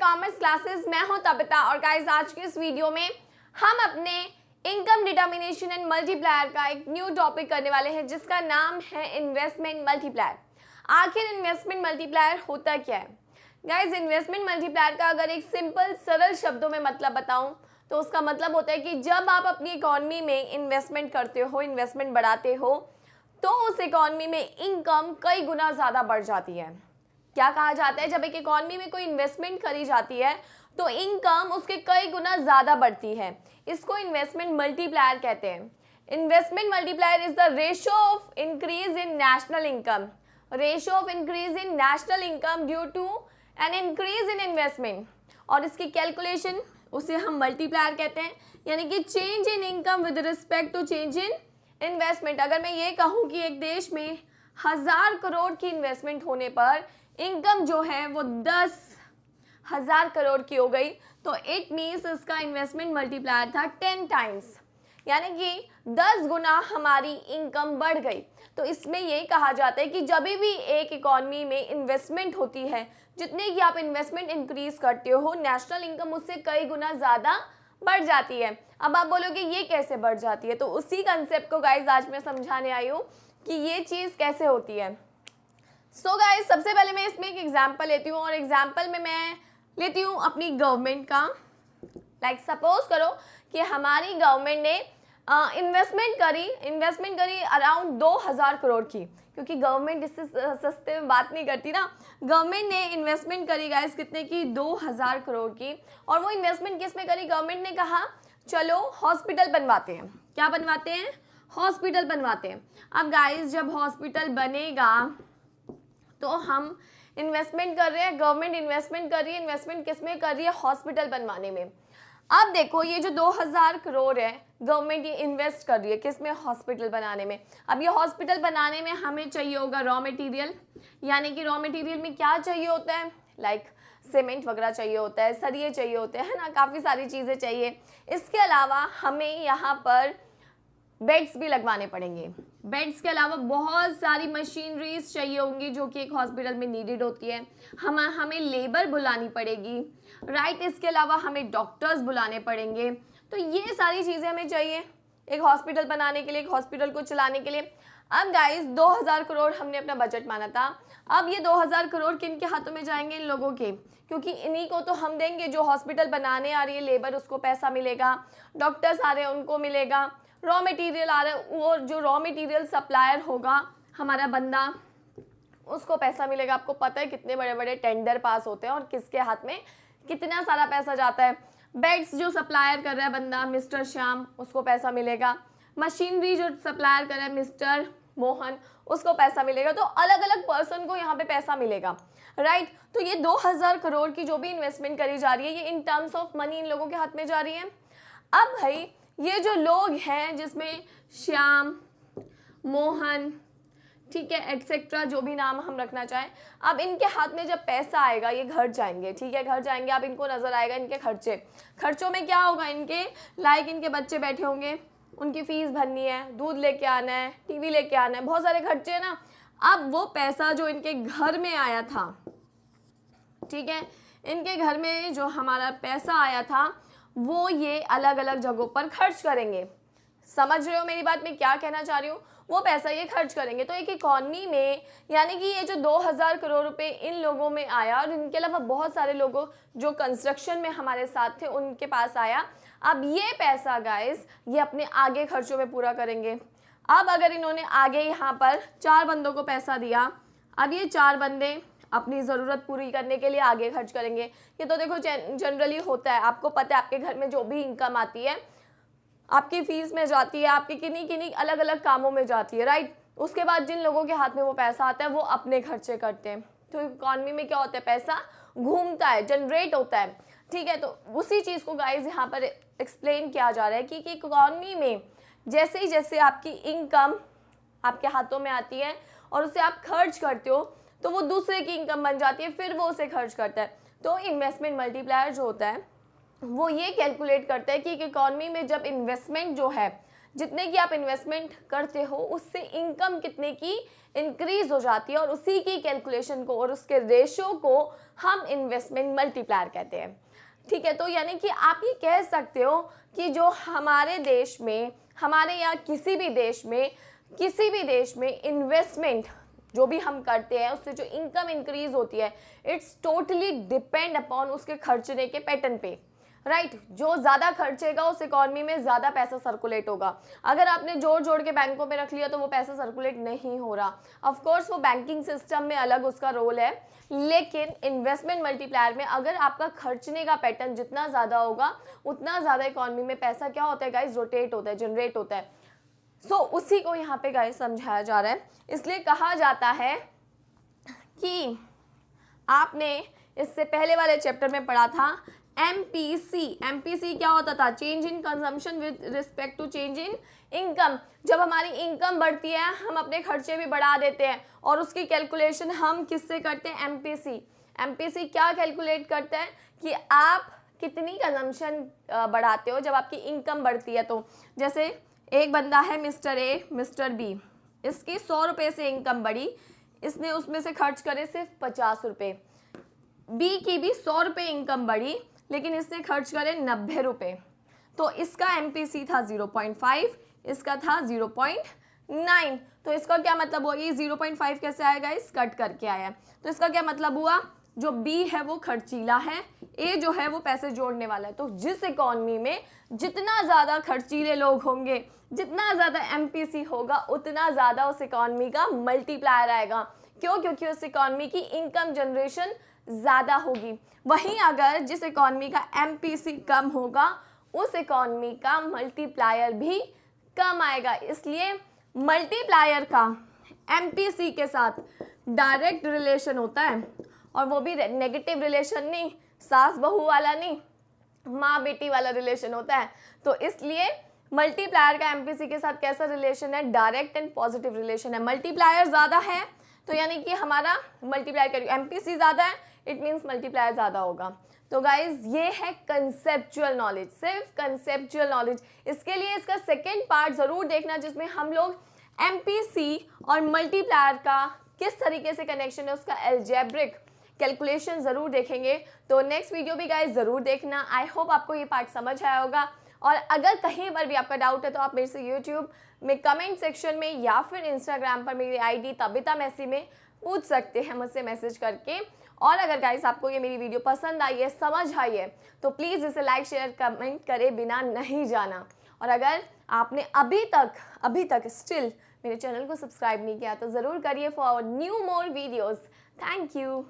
Commerce classes. मैं हूं Tabitha और गाइस आज के इस वीडियो में हम अपने इनकम डिटर्मिनेशन एंड मल्टीप्लायर का एक न्यू टॉपिक करने वाले हैं जिसका नाम है इन्वेस्टमेंट मल्टीप्लायर। आखिर इन्वेस्टमेंट मल्टीप्लायर होता क्या है गाइस? इन्वेस्टमेंट मल्टीप्लायर का अगर एक सिंपल सरल शब्दों में मतलब बताऊं तो उसका मतलब होता है कि जब आप अपनी इकॉनमी में इन्वेस्टमेंट करते हो, इन्वेस्टमेंट बढ़ाते हो, तो उस इकॉनमी में इनकम कई गुना ज़्यादा बढ़ जाती है। क्या कहा जाता है, जब एक इकॉनमी में कोई इन्वेस्टमेंट करी जाती है तो इनकम उसके कई गुना ज़्यादा बढ़ती है। इसको इन्वेस्टमेंट मल्टीप्लायर कहते हैं। Investment multiplier is the ratio of increase in national income, ratio of increase in national income due to an increase in investment, और इसकी कैलकुलेशन उसे हम मल्टीप्लायर कहते हैं, यानी कि change in income with respect to change in investment. अगर मैं ये कहूँ कि एक देश में 1000 करोड़ की इन्वेस्टमेंट होने पर इनकम जो है वो 10,000 करोड़ की हो गई, तो इट मीन्स इसका इन्वेस्टमेंट मल्टीप्लायर था 10 टाइम्स, यानी कि 10 गुना हमारी इनकम बढ़ गई। तो इसमें यही कहा जाता है कि जब भी एक इकॉनमी में इन्वेस्टमेंट होती है, जितने की आप इन्वेस्टमेंट इंक्रीज करते हो, नेशनल इनकम उससे कई गुना ज़्यादा बढ़ जाती है। अब आप बोलोगे ये कैसे बढ़ जाती है, तो उसी कंसेप्ट को गाइज आज मैं समझाने आई हूँ कि ये चीज़ कैसे होती है। सो गाइज सबसे पहले मैं इसमें एक एग्जांपल लेती हूँ, और एग्जांपल में मैं लेती हूँ अपनी गवर्नमेंट का। लाइक सपोज करो कि हमारी गवर्नमेंट ने इन्वेस्टमेंट करी अराउंड 2000 करोड़ की, क्योंकि गवर्नमेंट इससे सस्ते में बात नहीं करती ना। गवर्नमेंट ने इन्वेस्टमेंट करी गाइस कितने की, 2000 करोड़ की। और वो इन्वेस्टमेंट किस में करी? गवर्नमेंट ने कहा चलो हॉस्पिटल बनवाते हैं। क्या बनवाते हैं? हॉस्पिटल बनवाते हैं। अब गाइस जब हॉस्पिटल बनेगा तो हम इन्वेस्टमेंट कर रहे हैं, गवर्नमेंट इन्वेस्टमेंट कर रही है। इन्वेस्टमेंट किस में कर रही है? हॉस्पिटल बनवाने में। अब देखो ये जो 2000 करोड़ है गवर्नमेंट ये इन्वेस्ट कर रही है किस में? हॉस्पिटल बनाने में। अब ये हॉस्पिटल बनाने में हमें चाहिए होगा रॉ मटेरियल, यानी कि रॉ मटेरियल में क्या चाहिए होता है? लाइक सीमेंट वगैरह चाहिए होता है, सरिये चाहिए होते हैं ना, काफ़ी सारी चीज़ें चाहिए। इसके अलावा हमें यहाँ पर बेड्स भी लगवाने पड़ेंगे। बेड्स के अलावा बहुत सारी मशीनरीज चाहिए होंगी जो कि एक हॉस्पिटल में नीडेड होती है। हमें लेबर बुलानी पड़ेगी, राइट। इसके अलावा हमें डॉक्टर्स बुलाने पड़ेंगे। तो ये सारी चीज़ें हमें चाहिए एक हॉस्पिटल बनाने के लिए, एक हॉस्पिटल को चलाने के लिए। अब गाइस 2000 करोड़ हमने अपना बजट माना था। अब ये 2000 करोड़ किन के हाथों में जाएंगे? इन लोगों के, क्योंकि इन्हीं को तो हम देंगे। जो हॉस्पिटल बनाने आ रही है लेबर उसको पैसा मिलेगा, डॉक्टर्स आ रहे हैं उनको मिलेगा, रॉ मटेरियल आ रहा है वो जो रॉ मटेरियल सप्लायर होगा हमारा बंदा उसको पैसा मिलेगा। आपको पता है कितने बड़े बड़े टेंडर पास होते हैं और किसके हाथ में कितना सारा पैसा जाता है। बेड्स जो सप्लायर कर रहा है बंदा मिस्टर श्याम, उसको पैसा मिलेगा। मशीनरी जो सप्लायर कर रहा है मिस्टर मोहन, उसको पैसा मिलेगा। तो अलग अलग पर्सन को यहाँ पे पैसा मिलेगा, राइट। तो ये 2000 करोड़ की जो भी इन्वेस्टमेंट करी जा रही है ये in terms of money in लोगों के हाथ में जा रही है। अब भाई ये जो लोग हैं जिसमें श्याम, मोहन, ठीक है, एटसेट्रा, जो भी नाम हम रखना चाहें, अब इनके हाथ में जब पैसा आएगा ये घर जाएंगे, ठीक है, घर जाएंगे। अब इनको नजर आएगा इनके खर्चों में क्या होगा इनके, लाइक इनके बच्चे बैठे होंगे, उनकी फीस भरनी है, दूध लेके आना है, टीवी लेके आना है, बहुत सारे खर्चे हैं ना। अब वो पैसा जो इनके घर में आया था, ठीक है, इनके घर में जो हमारा पैसा आया था वो ये अलग अलग जगहों पर खर्च करेंगे। समझ रहे हो मेरी बात में क्या कहना चाह रही हूँ? वो पैसा ये खर्च करेंगे। तो एक इकॉनमी में यानी कि ये जो 2000 करोड़ रुपए इन लोगों में आया, और इनके अलावा बहुत सारे लोगों जो कंस्ट्रक्शन में हमारे साथ थे उनके पास आया। अब ये पैसा गाइस ये अपने आगे खर्चों में पूरा करेंगे। अब अगर इन्होंने आगे यहाँ पर 4 बंदों को पैसा दिया, अब ये 4 बंदे अपनी ज़रूरत पूरी करने के लिए आगे खर्च करेंगे। ये तो देखो जनरली होता है, आपको पता है आपके घर में जो भी इनकम आती है आपकी फीस में जाती है, आपके किन्हीं अलग अलग कामों में जाती है, राइट। उसके बाद जिन लोगों के हाथ में वो पैसा आता है वो अपने खर्चे करते हैं। तो इकॉनमी में क्या होता है, पैसा घूमता है, जनरेट होता है, ठीक है। तो उसी चीज़ को गाइज यहाँ पर एक्सप्लेन किया जा रहा है कि इकॉनमी में जैसे ही जैसे आपकी इनकम आपके हाथों में आती है और उसे आप खर्च करते हो तो वो दूसरे की इनकम बन जाती है, फिर वो उसे खर्च करता है। तो इन्वेस्टमेंट मल्टीप्लायर जो होता है वो ये कैलकुलेट करता है कि एक इकॉनमी में जब इन्वेस्टमेंट जो है जितने की आप इन्वेस्टमेंट करते हो उससे इनकम कितने की इंक्रीज हो जाती है, और उसी की कैलकुलेशन को और उसके रेशो को हम इन्वेस्टमेंट मल्टीप्लायर कहते हैं। ठीक है, तो यानी कि आप ये कह सकते हो कि जो हमारे देश में, हमारे या किसी भी देश में इन्वेस्टमेंट जो भी हम करते हैं उससे जो इनकम इंक्रीज होती है, इट्स टोटली डिपेंड अपॉन उसके खर्चने के पैटर्न पे, राइट। जो ज़्यादा खर्चेगा उस इकॉनमी में ज़्यादा पैसा सर्कुलेट होगा। अगर आपने जोड़ के बैंकों में रख लिया तो वो पैसा सर्कुलेट नहीं हो रहा। ऑफ कोर्स वो बैंकिंग सिस्टम में अलग उसका रोल है, लेकिन इन्वेस्टमेंट मल्टीप्लायर में अगर आपका खर्चने का पैटर्न जितना ज़्यादा होगा उतना ज़्यादा इकॉनमी में पैसा क्या होता है गाइस, रोटेट होता है, जनरेट होता है। सो उसी को यहाँ पे गाइस समझाया जा रहा है। इसलिए कहा जाता है कि आपने इससे पहले वाले चैप्टर में पढ़ा था एमपीसी क्या होता था, change in consumption with respect to change in income. जब हमारी इनकम बढ़ती है हम अपने खर्चे भी बढ़ा देते हैं, और उसकी कैलकुलेशन हम किससे करते हैं, एमपीसी क्या कैलकुलेट करता है कि आप कितनी कंजम्पशन बढ़ाते हो जब आपकी इनकम बढ़ती है। तो जैसे एक बंदा है मिस्टर ए, मिस्टर बी, इसकी 100 रुपये से इनकम बढ़ी, इसने उसमें से खर्च करे सिर्फ 50 रुपये। बी की भी 100 रुपये इनकम बढ़ी लेकिन इसने खर्च करे 90 रुपये। तो इसका एमपीसी था 0.5, इसका था 0.9। तो इसका क्या मतलब हुआ, ये 0.5 कैसे आएगा, इस कट करके आया। तो इसका क्या मतलब हुआ, जो बी है वो खर्चीला है, ए जो है वो पैसे जोड़ने वाला है। तो जिस इकॉनमी में जितना ज़्यादा खर्चीले लोग होंगे, जितना ज़्यादा एमपीसी होगा, उतना ज़्यादा उस इकॉनमी का मल्टीप्लायर आएगा। क्यों? क्योंकि उस इकॉनमी की इनकम जनरेशन ज़्यादा होगी। वहीं अगर जिस इकॉनमी का एमपीसी कम होगा उस इकॉनमी का मल्टीप्लायर भी कम आएगा। इसलिए मल्टीप्लायर का एमपीसी के साथ डायरेक्ट रिलेशन होता है, और वो भी नेगेटिव रिलेशन नहीं, सास बहू वाला नहीं, माँ बेटी वाला रिलेशन होता है। तो इसलिए मल्टीप्लायर का एमपीसी के साथ कैसा रिलेशन है, डायरेक्ट एंड पॉजिटिव रिलेशन है। मल्टीप्लायर ज़्यादा है तो यानी कि हमारा मल्टीप्लायर का एमपीसी ज़्यादा है, इट मीन्स मल्टीप्लायर ज़्यादा होगा। तो गाइज ये है कंसेप्चुअल नॉलेज, सिर्फ कंसेप्चुअल नॉलेज। इसके लिए इसका सेकेंड पार्ट ज़रूर देखना जिसमें हम लोग एमपीसी और मल्टीप्लायर का किस तरीके से कनेक्शन है उसका एल्जेब्रिक कैलकुलेशन ज़रूर देखेंगे। तो नेक्स्ट वीडियो भी गाइज ज़रूर देखना। आई होप आपको ये पार्ट समझ आया होगा, और अगर कहीं पर भी आपका डाउट है तो आप मेरे से यूट्यूब में कमेंट सेक्शन में या फिर इंस्टाग्राम पर मेरी आईडी तबिता मैसी में पूछ सकते हैं मुझसे मैसेज करके। और अगर गाइस आपको ये मेरी वीडियो पसंद आई है, समझ आई है, तो प्लीज़ इसे लाइक शेयर कमेंट करे बिना नहीं जाना। और अगर आपने अभी तक स्टिल मेरे चैनल को सब्सक्राइब नहीं किया तो ज़रूर करिए for new more videos. Thank you.